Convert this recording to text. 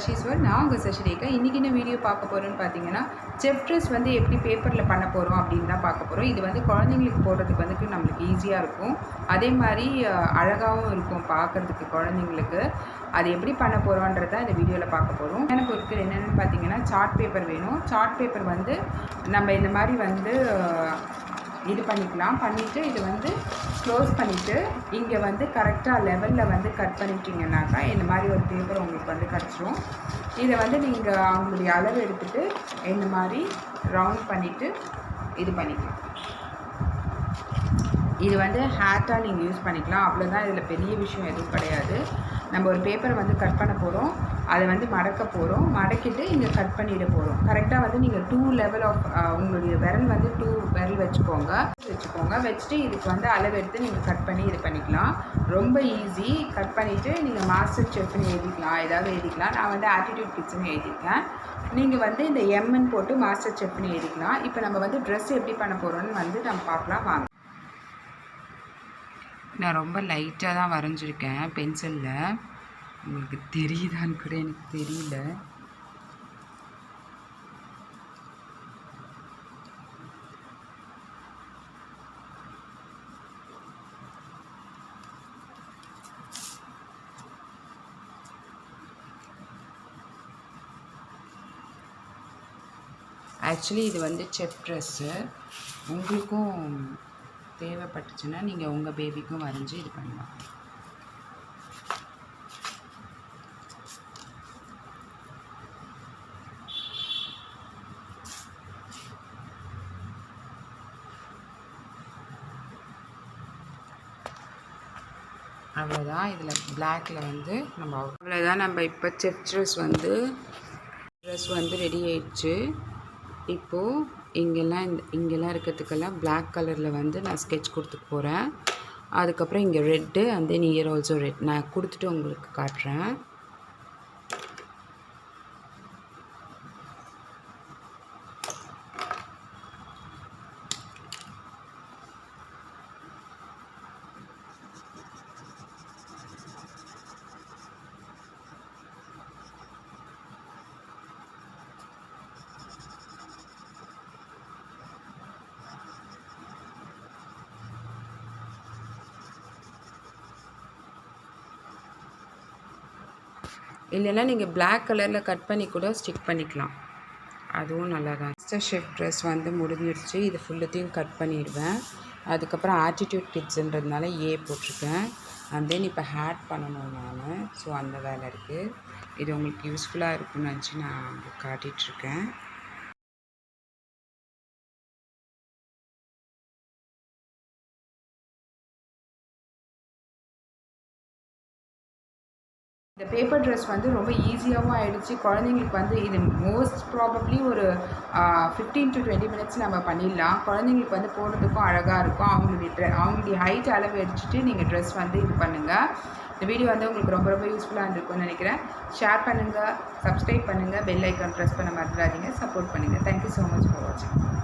சஷிஸ் world. நான் உங்கள் சஷிரேகா. இன்றைக்கி என்ன வீடியோ பார்க்க போகிறோன்னு பார்த்தீங்கன்னா, செஃப் ட்ரெஸ் வந்து எப்படி பேப்பரில் பண்ண போகிறோம் அப்படின்னு தான் பார்க்க போகிறோம். இது வந்து குழந்தைங்களுக்கு போடுறதுக்கு வந்துட்டு நம்மளுக்கு ஈஸியாக இருக்கும், அதே மாதிரி அழகாகவும் இருக்கும் பார்க்குறதுக்கு குழந்தைங்களுக்கு. அது எப்படி பண்ண போகிறோன்றதை இந்த வீடியோவில் பார்க்க போகிறோம். எனக்கு பொருட்கள் என்னென்னு பார்த்தீங்கன்னா, சார்ட் பேப்பர் வேணும். சார்ட் பேப்பர் வந்து நம்ம இந்த மாதிரி வந்து இது பண்ணிவிட்டு இது வந்து க்ளோஸ் பண்ணிவிட்டு இங்கே வந்து கரெக்டாக லெவலில் வந்து கட் பண்ணிட்டீங்கன்னாக்கா இந்த மாதிரி ஒரு பேப்பர் உங்களுக்கு வந்து கிடச்சிரும். இதை வந்து நீங்கள் அவங்களுடைய அளவு எடுத்துகிட்டு இந்த மாதிரி ரவுண்ட் பண்ணிவிட்டு இது பண்ணிக்கலாம். இது வந்து ஹேட்டாக நீங்கள் யூஸ் பண்ணிக்கலாம், அவ்வளோதான். இதில் பெரிய விஷயம் எதுவும் கிடையாது. நம்ம ஒரு பேப்பரை வந்து கட் பண்ண போகிறோம், அதை வந்து மடக்க போகிறோம், மடக்கிட்டு இங்கே கட் பண்ணிட போகிறோம். கரெக்டாக வந்து நீங்கள் 2 லெவல் ஆஃப் உங்களுடைய விரல் வந்து 2 விரல் வச்சுக்கோங்க. வச்சுட்டு இதுக்கு வந்து அளவு எடுத்து நீங்கள் கட் பண்ணி இது பண்ணிக்கலாம். ரொம்ப ஈஸி. கட் பண்ணிவிட்டு நீங்கள் மாஸ்டர் செஃப்னு எழுதிக்கலாம், ஏதாவது எழுதிக்கலாம். நான் வந்து ஆட்டிடியூட் கிட்ஸ்னு எழுதிருக்கேன். நீங்கள் வந்து இந்த எம்என் போட்டு மாஸ்டர் செஃப்னு எழுதிக்கலாம். இப்போ நம்ம வந்து ட்ரெஸ் எப்படி பண்ண போகிறோன்னு வந்து நம்ம பார்க்கலாம் வாங்க. நான் ரொம்ப லைட்டாக தான் வரைஞ்சிருக்கேன் பென்சிலில். உங்களுக்கு தெரியுதான்னு கூட எனக்கு தெரியல. ஆக்சுவலி இது வந்து செஃப் ட்ரெஸ்ஸு. உங்களுக்கும் தேவைப்பட்டுச்சுன்னா நீங்கள் உங்கள் பேபிக்கும் வரைஞ்சி இது பண்ணலாம். அவ்வளோதான். இதில் பிளாக்கில் வந்து நம்ம அவ்வளோதான். நம்ம இப்போ செஃப் ட்ரெஸ் வந்து ரெடி ஆயிடுச்சு. இப்போது இங்கெல்லாம் இருக்கிறதுக்கெல்லாம் பிளாக் கலரில் வந்து நான் ஸ்கெட்ச் கொடுத்துக்க போகிறேன். அதுக்கப்புறம் இங்கே red and then year also read நான் கொடுத்துட்டு உங்களுக்கு காட்டுறேன். இல்லைன்னா நீங்கள் பிளாக் கலரில் கட் பண்ணி கூட ஸ்டிக் பண்ணிக்கலாம், அதுவும் நல்லா தான். மாஸ்டர் ஷெஃப் ட்ரெஸ் வந்து முடிஞ்சிடுச்சு. இது ஃபுல்லத்தையும் கட் பண்ணிடுவேன். அதுக்கப்புறம் ஆட்டிடியூட் கிட்ஸுன்றதுனால ஏ போட்டிருக்கேன். அண்ட் தென் இப்போ ஹேட் பண்ணணும் நான். ஸோ அந்த வேலை இருக்குது. இது உங்களுக்கு யூஸ்ஃபுல்லாக இருக்குன்னு நினச்சி நான் உங்களுக்கு காட்டிகிட்ருக்கேன். இந்த பேப்பர் ட்ரெஸ் வந்து ரொம்ப ஈஸியாகவும் ஆகிடுச்சு. குழந்தைங்களுக்கு வந்து இது மோஸ்ட் ப்ராபப்ளி ஒரு 15 to 20 மினிட்ஸ் நம்ம பண்ணிடலாம். குழந்தைங்களுக்கு வந்து போடுறதுக்கும் அழகாக இருக்கும். அவங்களுடைய ஹைட் அளவு எடுத்துகிட்டு நீங்கள் ட்ரெஸ் வந்து இது பண்ணுங்கள். இந்த வீடியோ வந்து உங்களுக்கு ரொம்ப ரொம்ப யூஸ்ஃபுல்லாக இருந்திருக்கும்னு நினைக்கிறேன். ஷேர் பண்ணுங்கள், சப்ஸ்கிரைப் பண்ணுங்கள், பெல் ஐக்கான் ப்ரெஸ் பண்ண மறந்துடாதீங்க, சப்போர்ட் பண்ணுங்கள். தேங்க்யூ ஸோ மச் ஃபார் வாட்சிங்.